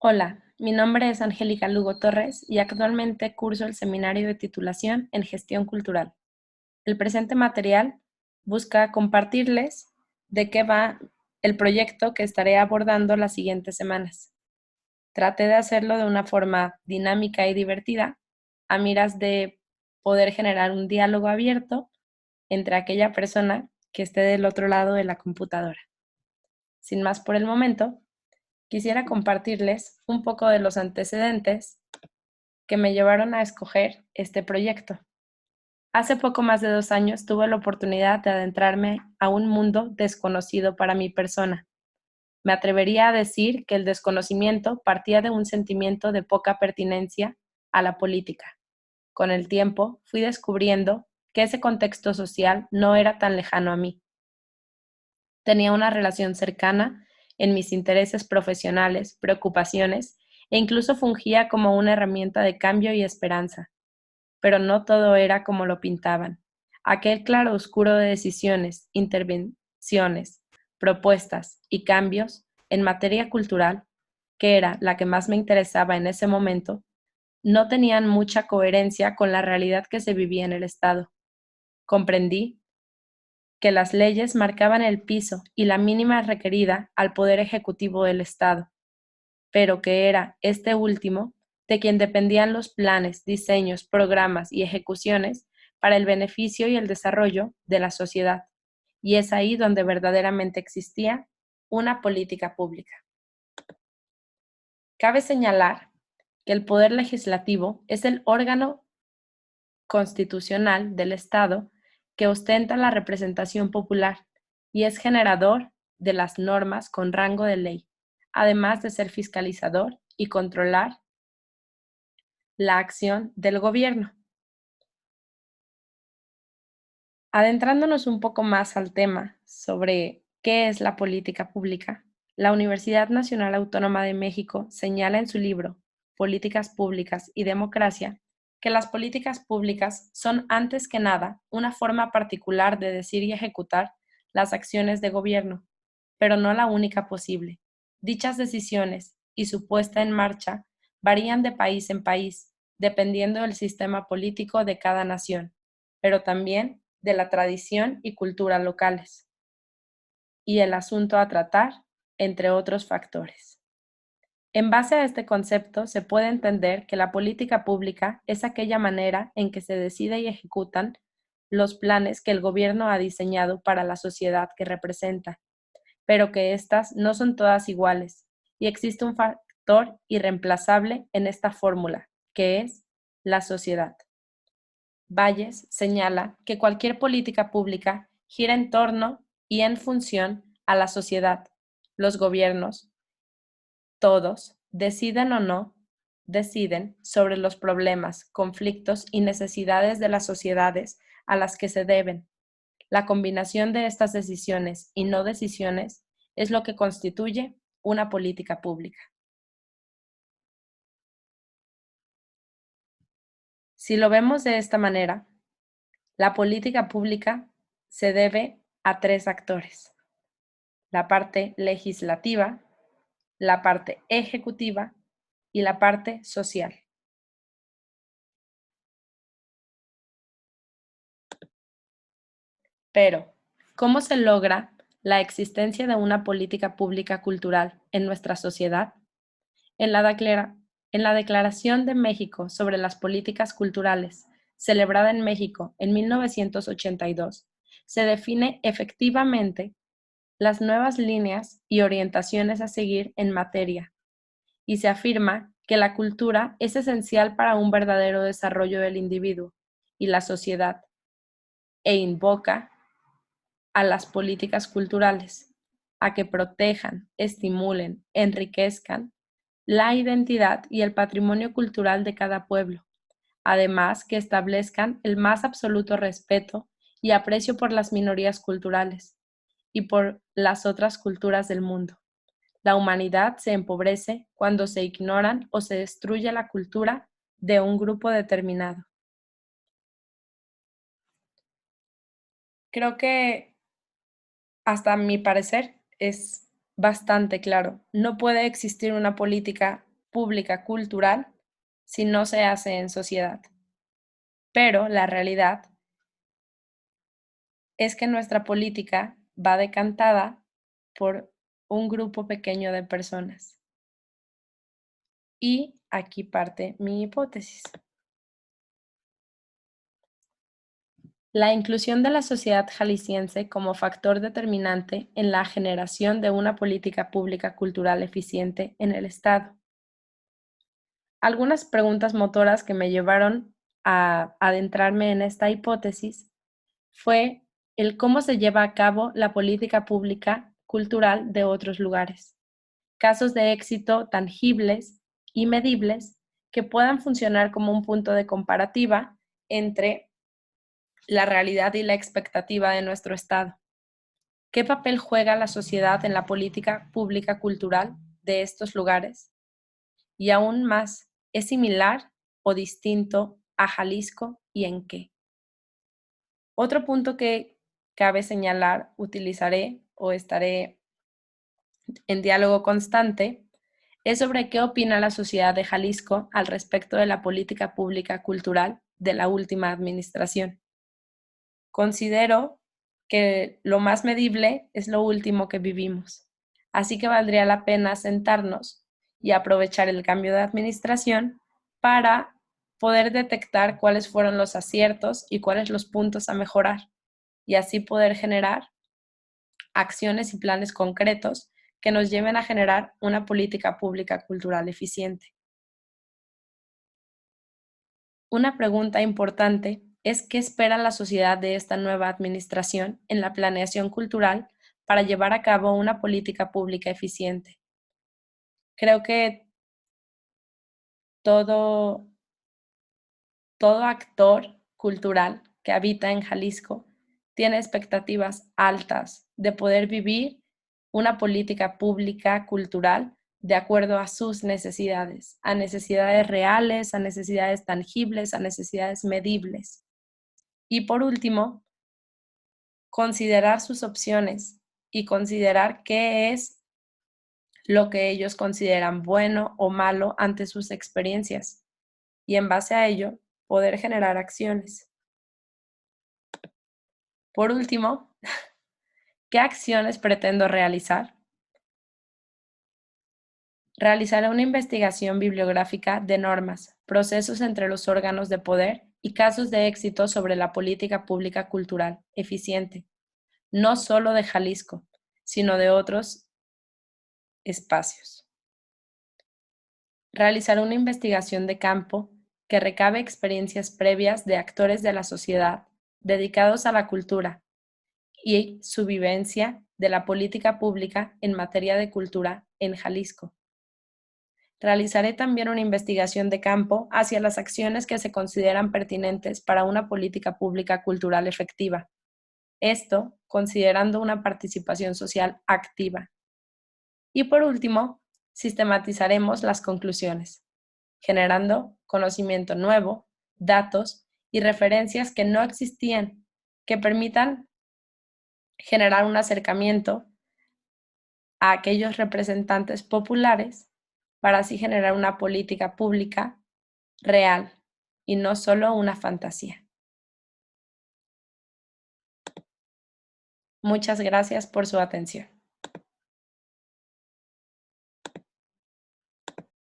Hola, mi nombre es Angélica Lugo Torres y actualmente curso el seminario de titulación en Gestión Cultural. El presente material busca compartirles de qué va el proyecto que estaré abordando las siguientes semanas. Traté de hacerlo de una forma dinámica y divertida, a miras de poder generar un diálogo abierto entre aquella persona que esté del otro lado de la computadora. Sin más por el momento, quisiera compartirles un poco de los antecedentes que me llevaron a escoger este proyecto. Hace poco más de 2 años tuve la oportunidad de adentrarme a un mundo desconocido para mi persona. Me atrevería a decir que el desconocimiento partía de un sentimiento de poca pertinencia a la política. Con el tiempo fui descubriendo que ese contexto social no era tan lejano a mí. Tenía una relación cercana en mis intereses profesionales, preocupaciones e incluso fungía como una herramienta de cambio y esperanza. Pero no todo era como lo pintaban. Aquel claroscuro de decisiones, intervenciones, propuestas y cambios en materia cultural, que era la que más me interesaba en ese momento, no tenían mucha coherencia con la realidad que se vivía en el Estado. Comprendí que las leyes marcaban el piso y la mínima requerida al poder ejecutivo del Estado, pero que era este último de quien dependían los planes, diseños, programas y ejecuciones para el beneficio y el desarrollo de la sociedad. Y es ahí donde verdaderamente existía una política pública. Cabe señalar que el poder legislativo es el órgano constitucional del Estado que ostenta la representación popular y es generador de las normas con rango de ley, además de ser fiscalizador y controlar la acción del gobierno. Adentrándonos un poco más al tema sobre qué es la política pública, la Universidad Nacional Autónoma de México señala en su libro Políticas Públicas y Democracia que las políticas públicas son antes que nada una forma particular de decir y ejecutar las acciones de gobierno, pero no la única posible. Dichas decisiones y su puesta en marcha varían de país en país, dependiendo del sistema político de cada nación, pero también de la tradición y cultura locales, y el asunto a tratar, entre otros factores. En base a este concepto, se puede entender que la política pública es aquella manera en que se decide y ejecutan los planes que el gobierno ha diseñado para la sociedad que representa, pero que éstas no son todas iguales, y existe un factor irreemplazable en esta fórmula, que es la sociedad. Valles señala que cualquier política pública gira en torno y en función a la sociedad. Los gobiernos, todos, deciden o no, deciden sobre los problemas, conflictos y necesidades de las sociedades a las que se deben. La combinación de estas decisiones y no decisiones es lo que constituye una política pública. Si lo vemos de esta manera, la política pública se debe a tres actores: la parte legislativa, la parte ejecutiva y la parte social. Pero, ¿cómo se logra la existencia de una política pública cultural en nuestra sociedad? En la, en la Declaración de México sobre las Políticas Culturales, celebrada en México en 1982, se define efectivamente las nuevas líneas y orientaciones a seguir en materia, y se afirma que la cultura es esencial para un verdadero desarrollo del individuo y la sociedad, e invoca a las políticas culturales a que protejan, estimulen, enriquezcan la identidad y el patrimonio cultural de cada pueblo, además que establezcan el más absoluto respeto y aprecio por las minorías culturales y por las otras culturas del mundo. La humanidad se empobrece cuando se ignoran o se destruye la cultura de un grupo determinado. Creo que, hasta mi parecer, es bastante claro. No puede existir una política pública cultural si no se hace en sociedad. Pero la realidad es que nuestra política va decantada por un grupo pequeño de personas. Y aquí parte mi hipótesis. La inclusión de la sociedad jalisciense como factor determinante en la generación de una política pública cultural eficiente en el Estado. Algunas preguntas motoras que me llevaron a adentrarme en esta hipótesis fue el cómo se lleva a cabo la política pública cultural de otros lugares, casos de éxito tangibles y medibles que puedan funcionar como un punto de comparativa entre la realidad y la expectativa de nuestro Estado. ¿Qué papel juega la sociedad en la política pública cultural de estos lugares? Y aún más, ¿es similar o distinto a Jalisco y en qué? Otro punto que cabe señalar, utilizaré o estaré en diálogo constante, es sobre qué opina la sociedad de Jalisco al respecto de la política pública cultural de la última administración. Considero que lo más medible es lo último que vivimos, así que valdría la pena sentarnos y aprovechar el cambio de administración para poder detectar cuáles fueron los aciertos y cuáles los puntos a mejorar, y así poder generar acciones y planes concretos que nos lleven a generar una política pública cultural eficiente. Una pregunta importante es qué espera la sociedad de esta nueva administración en la planeación cultural para llevar a cabo una política pública eficiente. Creo que todo, todo actor cultural que habita en Jalisco tiene expectativas altas de poder vivir una política pública cultural de acuerdo a sus necesidades, a necesidades reales, a necesidades tangibles, a necesidades medibles. Y por último, considerar sus opciones y considerar qué es lo que ellos consideran bueno o malo ante sus experiencias y en base a ello poder generar acciones. Por último, ¿qué acciones pretendo realizar? Realizaré una investigación bibliográfica de normas, procesos entre los órganos de poder y casos de éxito sobre la política pública cultural eficiente, no solo de Jalisco, sino de otros espacios. Realizaré una investigación de campo que recabe experiencias previas de actores de la sociedad dedicados a la cultura y su vivencia de la política pública en materia de cultura en Jalisco. Realizaré también una investigación de campo hacia las acciones que se consideran pertinentes para una política pública cultural efectiva. Esto considerando una participación social activa. Y por último, sistematizaremos las conclusiones, generando conocimiento nuevo, datos y referencias que no existían, que permitan generar un acercamiento a aquellos representantes populares para así generar una política pública real y no solo una fantasía. Muchas gracias por su atención.